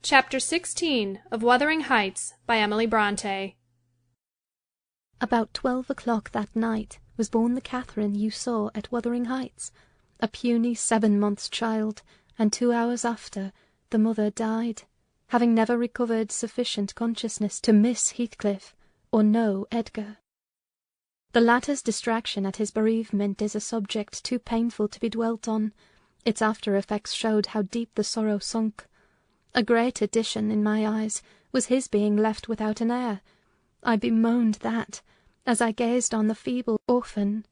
Chapter 16 of Wuthering Heights by Emily Bronte. About 12 o'clock that night was born the Catherine you saw at Wuthering Heights, a puny 7 months' child, and 2 hours after the mother died, having never recovered sufficient consciousness to miss Heathcliff or know Edgar. The latter's distraction at his bereavement is a subject too painful to be dwelt on. Its after-effects showed how deep the sorrow sunk. A great addition, in my eyes, was his being left without an heir. I bemoaned that, as I gazed on the feeble orphan.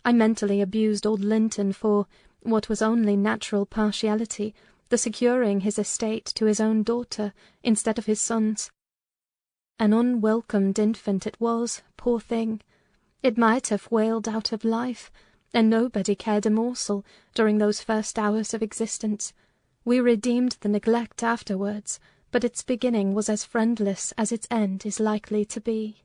I mentally abused old Linton for, what was only natural partiality, the securing his estate to his own daughter instead of his son's. An unwelcomed infant it was, poor thing. It might have wailed out of life, and nobody cared a morsel during those first hours of existence. We redeemed the neglect afterwards, but its beginning was as friendless as its end is likely to be.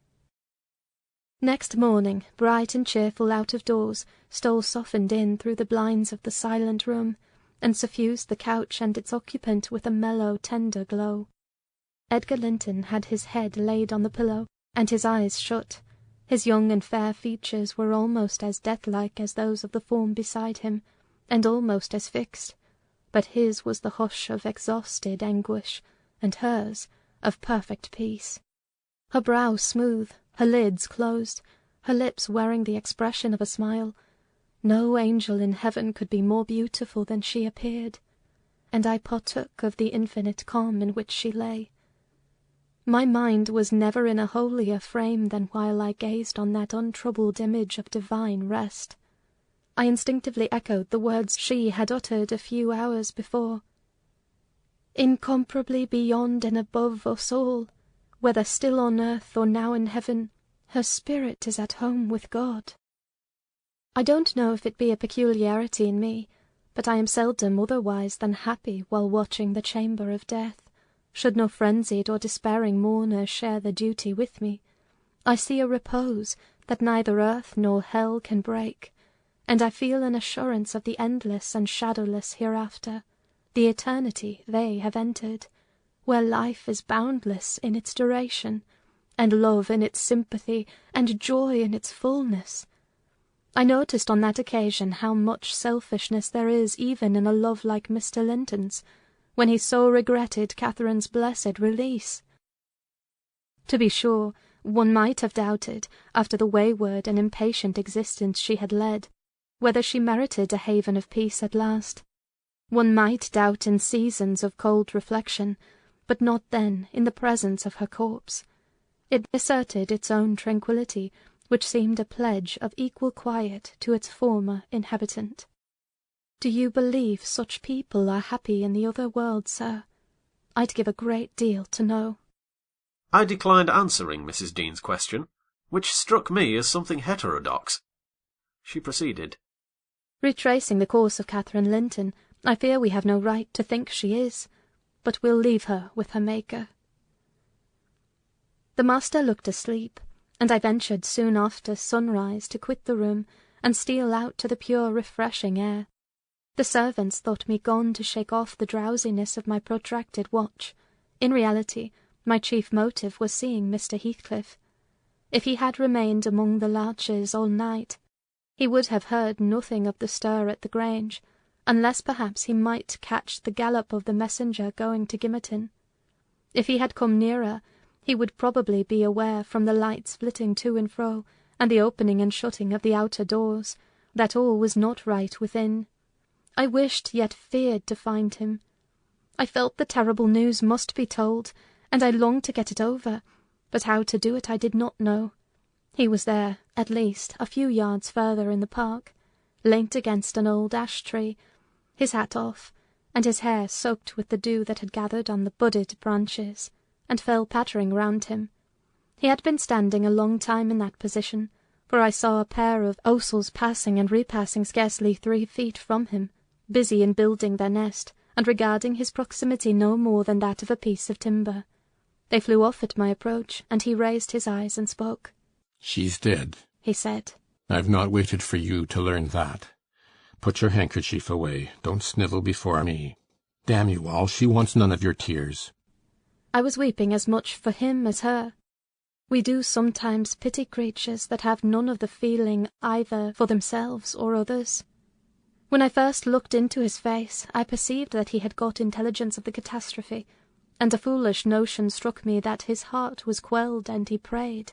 Next morning, bright and cheerful out of doors, stole softened in through the blinds of the silent room, and suffused the couch and its occupant with a mellow, tender glow. Edgar Linton had his head laid on the pillow, and his eyes shut. His young and fair features were almost as death-like as those of the form beside him, and almost as fixed. But his was the hush of exhausted anguish, and hers of perfect peace. Her brow smooth, her lids closed, her lips wearing the expression of a smile. No angel in heaven could be more beautiful than she appeared, and I partook of the infinite calm in which she lay. My mind was never in a holier frame than while I gazed on that untroubled image of divine rest. I instinctively echoed the words she had uttered a few hours before. Incomparably beyond and above us all, whether still on earth or now in heaven, her spirit is at home with God. I don't know if it be a peculiarity in me, but I am seldom otherwise than happy while watching the chamber of death. Should no frenzied or despairing mourner share the duty with me, I see a repose that neither earth nor hell can break, and I feel an assurance of the endless and shadowless hereafter, the eternity they have entered, where life is boundless in its duration, and love in its sympathy, and joy in its fullness. I noticed on that occasion how much selfishness there is even in a love like Mr. Linton's, when he so regretted Catherine's blessed release. To be sure, one might have doubted, after the wayward and impatient existence she had led, whether she merited a haven of peace at last. One might doubt in seasons of cold reflection, but not then in the presence of her corpse. It asserted its own tranquillity, which seemed a pledge of equal quiet to its former inhabitant. Do you believe such people are happy in the other world, sir? I'd give a great deal to know. I declined answering Mrs. Dean's question, which struck me as something heterodox. She proceeded. Retracing the course of Catherine Linton, I fear we have no right to think she is, but we'll leave her with her Maker. The master looked asleep, and I ventured soon after sunrise to quit the room and steal out to the pure refreshing air. The servants thought me gone to shake off the drowsiness of my protracted watch. In reality, my chief motive was seeing Mr. Heathcliff. If he had remained among the larches all night, he would have heard nothing of the stir at the Grange, unless perhaps he might catch the gallop of the messenger going to Gimmerton. If he had come nearer, he would probably be aware, from the lights flitting to and fro, and the opening and shutting of the outer doors, that all was not right within. I wished, yet feared, to find him. I felt the terrible news must be told, and I longed to get it over, but how to do it I did not know. He was there, at least, a few yards further in the park, leant against an old ash-tree, his hat off, and his hair soaked with the dew that had gathered on the budded branches, and fell pattering round him. He had been standing a long time in that position, for I saw a pair of osels passing and repassing scarcely 3 feet from him, busy in building their nest, and regarding his proximity no more than that of a piece of timber. They flew off at my approach, and he raised his eyes and spoke. "She's dead," he said. "I've not waited for you to learn that. Put your handkerchief away. Don't snivel before me. Damn you all, she wants none of your tears. I was weeping as much for him as her. We do sometimes pity creatures that have none of the feeling either for themselves or others. When I first looked into his face, I perceived that he had got intelligence of the catastrophe, and a foolish notion struck me that his heart was quelled and he prayed,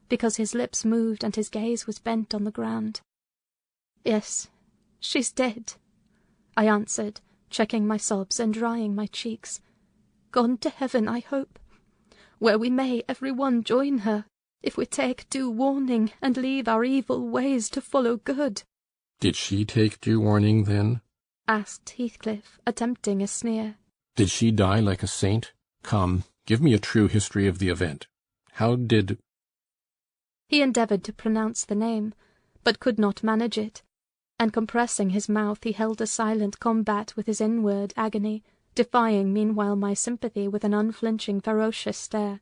because his lips moved and his gaze was bent on the ground. "Yes, she's dead," I answered, checking my sobs and drying my cheeks. "Gone to heaven, I hope, where we may every one join her, if we take due warning and leave our evil ways to follow good." Did she take due warning, then? asked Heathcliff, attempting a sneer. Did she die like a saint? Come, give me a true history of the event. How did— He endeavoured to pronounce the name, but could not manage it, and compressing his mouth he held a silent combat with his inward agony, defying meanwhile my sympathy with an unflinching ferocious stare.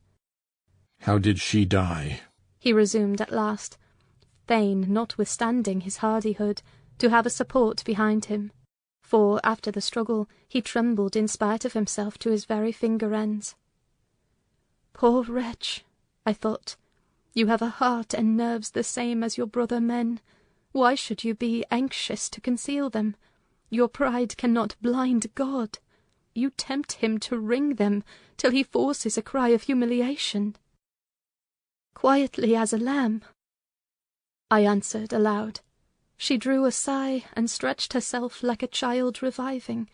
How did she die? He resumed at last, fain, notwithstanding his hardihood, to have a support behind him, for, after the struggle, he trembled in spite of himself to his very finger-ends. "Poor wretch," I thought, "you have a heart and nerves the same as your brother men. Why should you be anxious to conceal them? Your pride cannot blind God. You tempt him to wring them till he forces a cry of humiliation." "Quietly as a lamb," I answered aloud. She drew a sigh and stretched herself like a child reviving,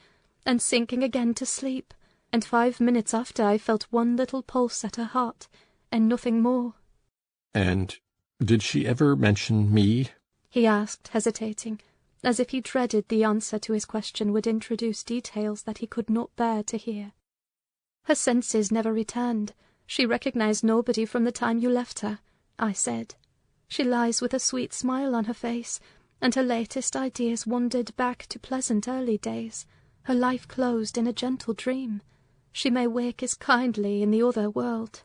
and sinking again to sleep, and 5 minutes after I felt one little pulse at her heart, and nothing more. And did she ever mention me? He asked, hesitating, as if he dreaded the answer to his question would introduce details that he could not bear to hear. "Her senses never returned. She recognized nobody from the time you left her," I said. "She lies with a sweet smile on her face, and her latest ideas wandered back to pleasant early days. Her life closed in a gentle dream. She may wake as kindly in the other world."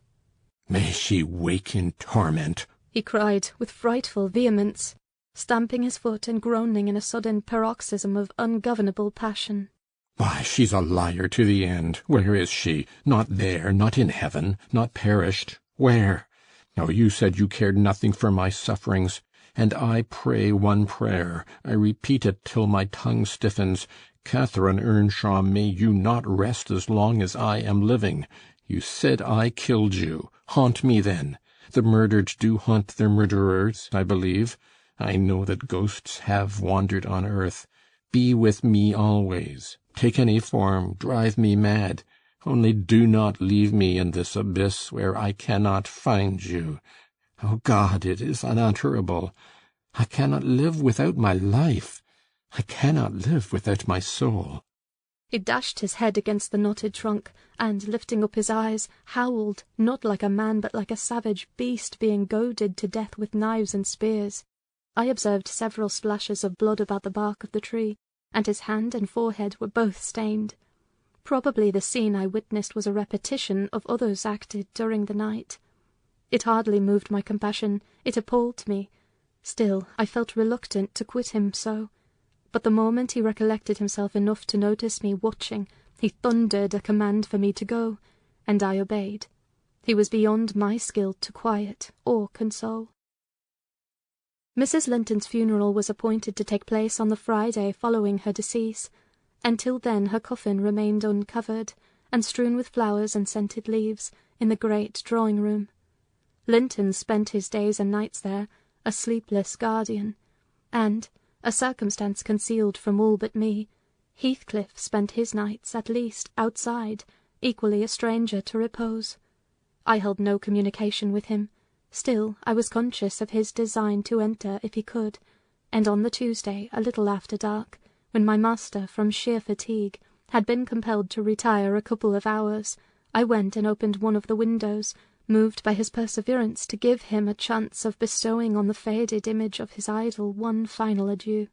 May she wake in torment, he cried with frightful vehemence, stamping his foot and groaning in a sudden paroxysm of ungovernable passion. Why, she's a liar to the end. Where is she? Not there, not in heaven, not perished. Where? Oh, you said you cared nothing for my sufferings, and I pray one prayer. I repeat it till my tongue stiffens. Catherine Earnshaw, may you not rest as long as I am living. You said I killed you. Haunt me then. The murdered do haunt their murderers, I believe. I know that ghosts have wandered on earth. Be with me always. Take any form, drive me mad. Only do not leave me in this abyss where I cannot find you. Oh, God, it is unutterable. I cannot live without my life. I cannot live without my soul." He dashed his head against the knotted trunk, and, lifting up his eyes, howled, not like a man but like a savage beast being goaded to death with knives and spears. I observed several splashes of blood about the bark of the tree, and his hand and forehead were both stained. Probably the scene I witnessed was a repetition of others acted during the night. It hardly moved my compassion, it appalled me. Still, I felt reluctant to quit him so. But the moment he recollected himself enough to notice me watching, he thundered a command for me to go, and I obeyed. He was beyond my skill to quiet or console. Mrs. Linton's funeral was appointed to take place on the Friday following her decease. Until then her coffin remained uncovered, and strewn with flowers and scented leaves, in the great drawing-room. Linton spent his days and nights there, a sleepless guardian, and, a circumstance concealed from all but me, Heathcliff spent his nights, at least, outside, equally a stranger to repose. I held no communication with him. Still, I was conscious of his design to enter if he could, and on the Tuesday, a little after dark, when my master, from sheer fatigue, had been compelled to retire a couple of hours, I went and opened one of the windows, moved by his perseverance to give him a chance of bestowing on the faded image of his idol one final adieu.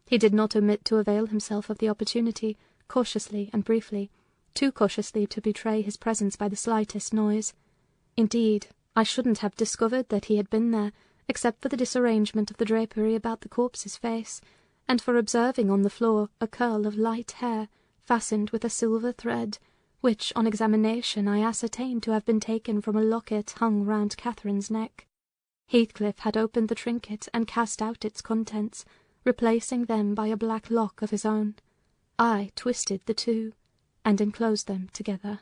He did not omit to avail himself of the opportunity, cautiously and briefly, too cautiously to betray his presence by the slightest noise. Indeed, I shouldn't have discovered that he had been there, except for the disarrangement of the drapery about the corpse's face, and for observing on the floor a curl of light hair, fastened with a silver thread, which on examination I ascertained to have been taken from a locket hung round Catherine's neck. Heathcliff had opened the trinket and cast out its contents, replacing them by a black lock of his own. I twisted the two, and enclosed them together.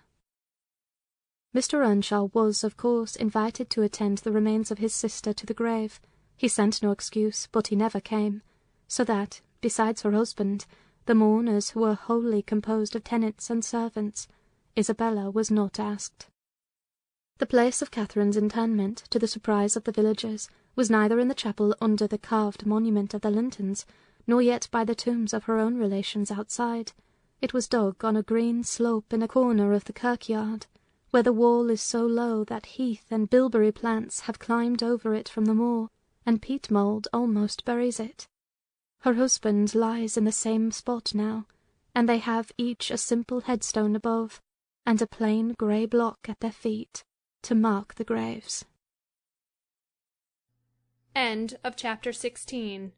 Mr. Earnshaw was, of course, invited to attend the remains of his sister to the grave. He sent no excuse, but he never came, so that, besides her husband, the mourners who were wholly composed of tenants and servants, Isabella was not asked. The place of Catherine's interment, to the surprise of the villagers, was neither in the chapel under the carved monument of the Lintons, nor yet by the tombs of her own relations outside. It was dug on a green slope in a corner of the kirkyard, where the wall is so low that heath and bilberry plants have climbed over it from the moor, and peat mould almost buries it. Her husband lies in the same spot now, and they have each a simple headstone above, and a plain grey block at their feet, to mark the graves. End of chapter 16.